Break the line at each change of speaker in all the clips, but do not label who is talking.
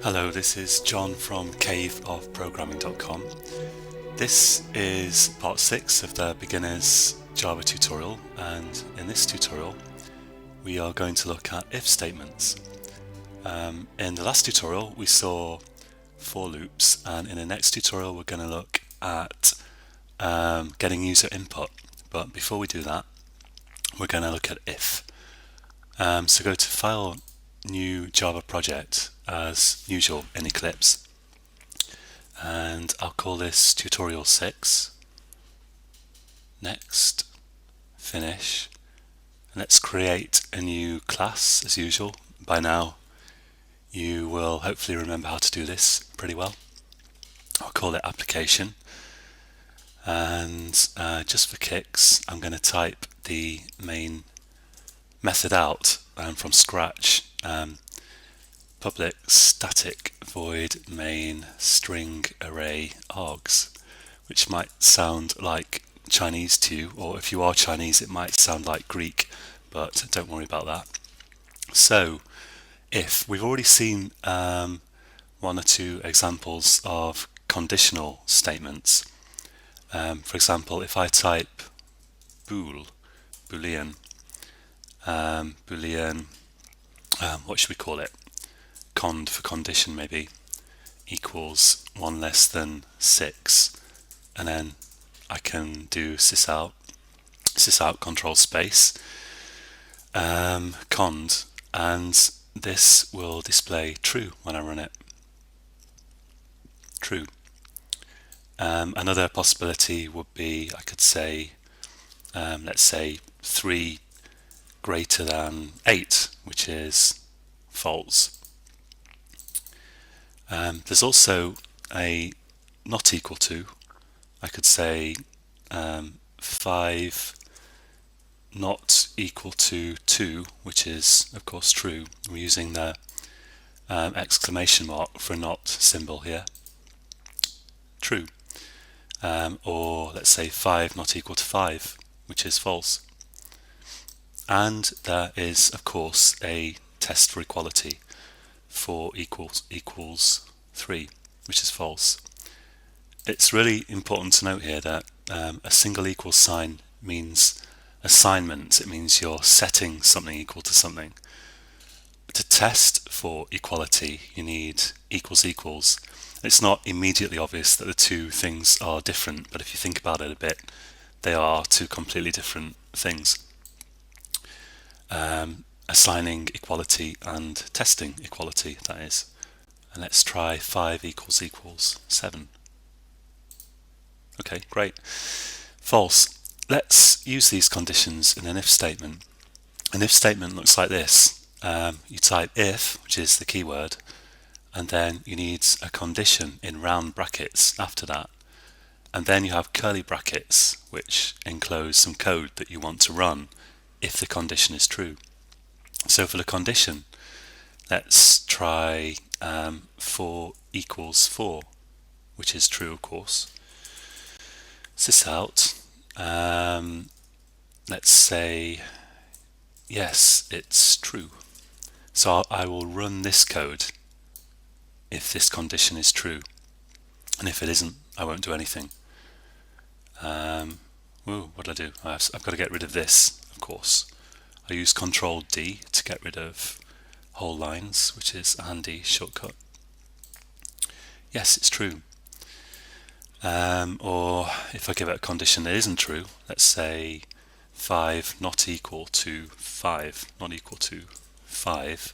Hello, this is John from caveofprogramming.com. This is part 6 of the beginner's Java tutorial, and in this tutorial we are going to look at if statements. In the last tutorial we saw for loops, and in the next tutorial we're going to look at getting user input. But before we do that, we're going to look at if. So go to File, New Java Project as usual in Eclipse, and I'll call this tutorial 6. Next, finish. Let's create a new class as usual. By now you will hopefully remember how to do this pretty well. I'll call it application, and just for kicks I'm going to type the main method out from scratch. Public static void main string array args, which might sound like Chinese to you, or if you are Chinese it might sound like Greek, but don't worry about that. So if we've already seen one or two examples of conditional statements. For example, if I type boolean, what should we call it? Cond for condition maybe, equals 1 less than 6, and then I can do sysout control space cond, and this will display true when I run it. True. Another possibility would be I could say let's say 3 greater than 8, which is false. There's also a not equal to. I could say 5 not equal to 2, which is of course true. We're using the exclamation mark for a not symbol here. True. Or let's say 5 not equal to 5, which is false. And there is of course a test for equality. 4 equals 3, which is false. It's really important to note here that a single equals sign means assignment. It means you're setting something equal to something. To test for equality you need equals equals. It's not immediately obvious that the two things are different, but if you think about it a bit, they are two completely different things. Assigning equality and testing equality, that is. And let's try 5 equals 7. Okay, great. False. Let's use these conditions in an if statement. An if statement looks like this. You type if, which is the keyword, and then you need a condition in round brackets after that. And then you have curly brackets, which enclose some code that you want to run if the condition is true. So for the condition, let's try 4 equals 4, which is true of course. Sysout, let's say yes, it's true. So I will run this code if this condition is true, and if it isn't I won't do anything. What did I do? I've got to get rid of this, of course. I use Control D to get rid of whole lines, which is a handy shortcut. Yes, it's true. Or if I give it a condition that isn't true, let's say 5 not equal to 5, not equal to 5,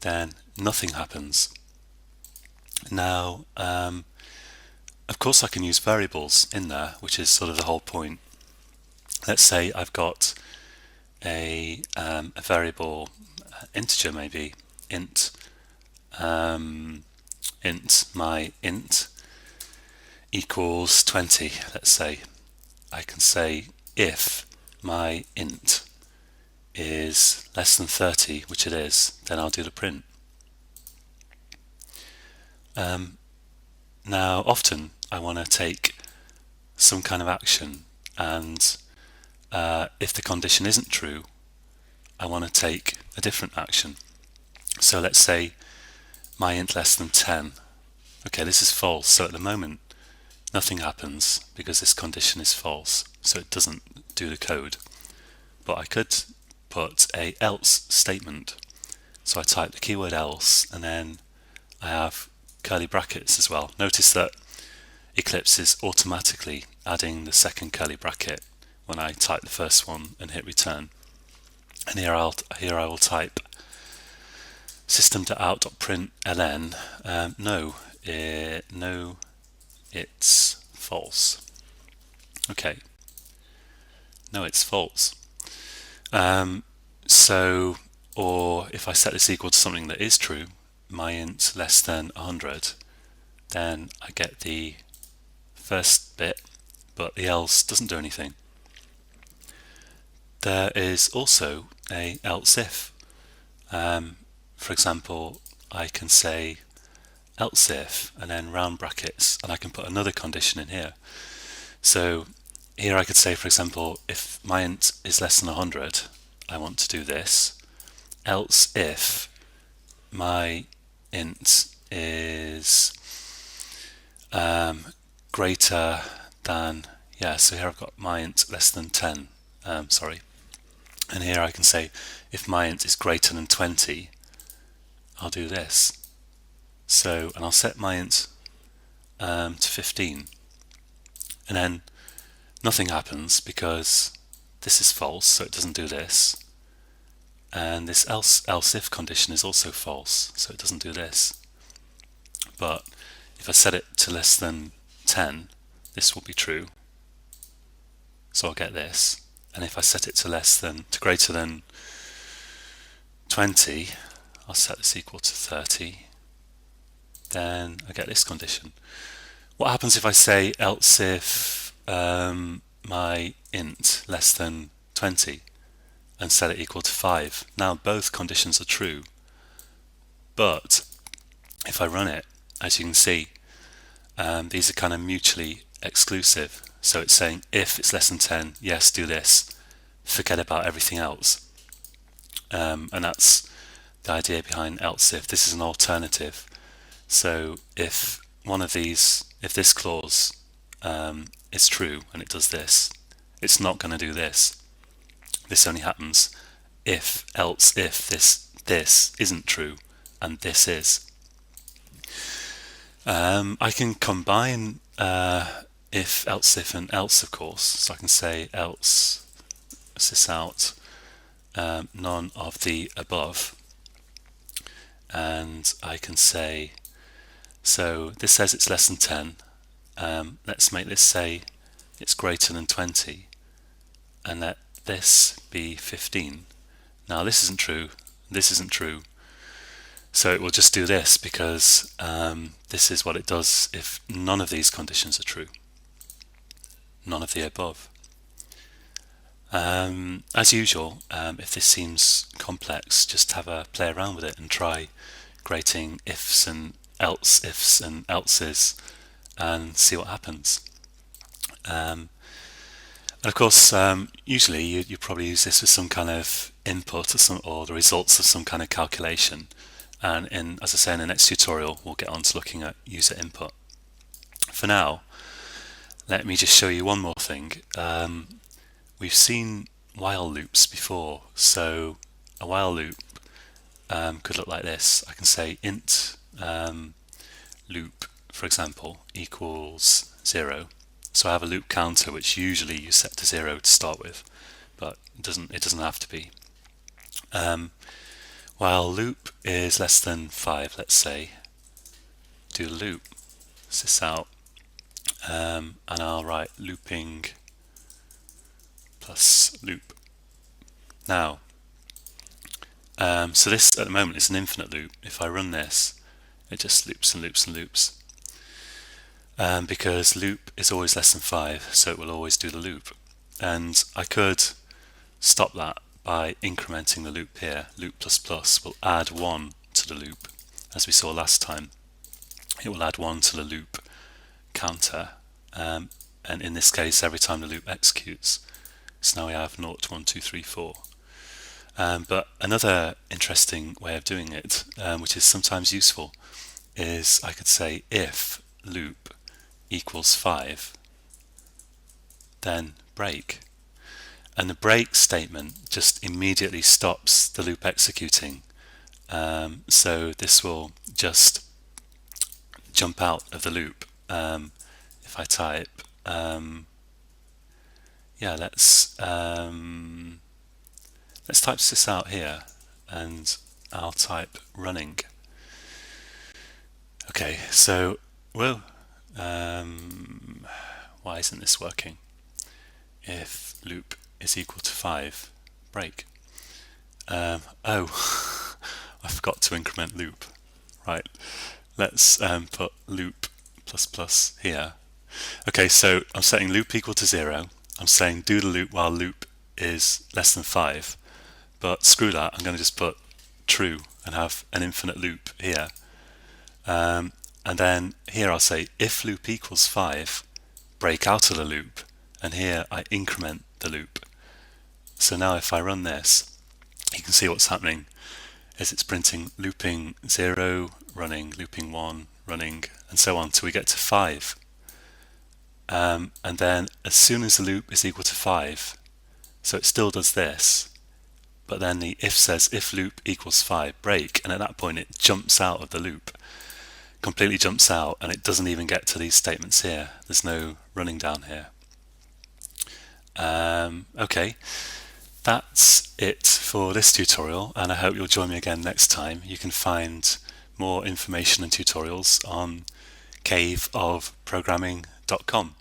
then nothing happens. Now, of course I can use variables in there, which is sort of the whole point. Let's say I've got a variable integer, maybe int my int equals 20. Let's say I can say if my int is less than 30, which it is, then I'll do the print. Now often I want to take some kind of action, and if the condition isn't true I want to take a different action. So let's say my int less than 10. Okay, this is false, so at the moment nothing happens because this condition is false, so it doesn't do the code. But I could put a else statement. So I type the keyword else, and then I have curly brackets as well. Notice that Eclipse is automatically adding the second curly bracket when I type the first one and hit return. And here I will type system.out.println no, it's false. Okay, no, it's false. Or if I set this equal to something that is true, my int less than 100, then I get the first bit, but the else doesn't do anything. There is also a else if. For example, I can say else if and then round brackets, and I can put another condition in here. So here I could say, for example, if my int is less than 100, I want to do this. Else if my int is greater than, so here I've got my int less than 10, and here I can say if my int is greater than 20, I'll do this. So, and I'll set my int to 15, and then nothing happens because this is false, so it doesn't do this, and this else if condition is also false, so it doesn't do this. But if I set it to less than 10, this will be true, so I'll get this. And if I set it to greater than 20, I'll set this equal to 30, then I get this condition. What happens if I say else if my int less than 20 and set it equal to 5? Now both conditions are true, but if I run it, as you can see, these are kind of mutually exclusive. So it's saying if it's less than 10, yes, do this, forget about everything else. And that's the idea behind else if. This is an alternative. So if one of these, if this clause is true and it does this, it's not going to do this. This only happens if this isn't true and this is. I can combine if, else if, and else, of course. So I can say else sysout none of the above, and I can say, so this says it's less than 10. Let's make this say it's greater than 20, and let this be 15. Now this isn't true, this isn't true, so it will just do this because this is what it does if none of these conditions are true, none of the above. As usual, if this seems complex, just have a play around with it and try creating ifs and elses and see what happens. And of course, usually you probably use this with some kind of input or the results of some kind of calculation. And as I say, in the next tutorial, we'll get on to looking at user input. For now, let me just show you one more thing. We've seen while loops before, so a while loop could look like this. I can say int loop, for example, equals 0. So I have a loop counter which usually you set to 0 to start with, but it doesn't have to be. While loop is less than 5, let's say, do loop sysout, and I'll write looping plus loop. Now, so this at the moment is an infinite loop. If I run this, it just loops and loops and loops. Because loop is always less than 5, so it will always do the loop. And I could stop that by incrementing the loop here. Loop plus plus will add 1 to the loop, as we saw last time. It will add 1 to the loop counter, and in this case every time the loop executes. So now we have 0, 1, 2, 3, 4. But another interesting way of doing it, which is sometimes useful, is I could say if loop equals 5, then break. And the break statement just immediately stops the loop executing. So this will just jump out of the loop. If I type, let's type this out here, and I'll type running. Okay, so why isn't this working? If loop is equal to 5, break. Oh, I forgot to increment loop. Right, let's put loop plus plus here. Okay, so I'm setting loop equal to 0. I'm saying do the loop while loop is less than 5. But screw that, I'm going to just put true and have an infinite loop here. And then here I'll say if loop equals 5, break out of the loop. And here I increment the loop. So now if I run this, you can see what's happening is it's printing looping 0, running, looping 1, running, and so on till we get to 5. And then as soon as the loop is equal to 5, so it still does this, but then the if says if loop equals 5, break, and at that point it jumps out of the loop, completely jumps out, and it doesn't even get to these statements here. There's no running down here. Okay, that's it for this tutorial, and I hope you'll join me again next time. You can find more information and tutorials on caveofprogramming.com.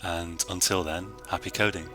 And until then, happy coding.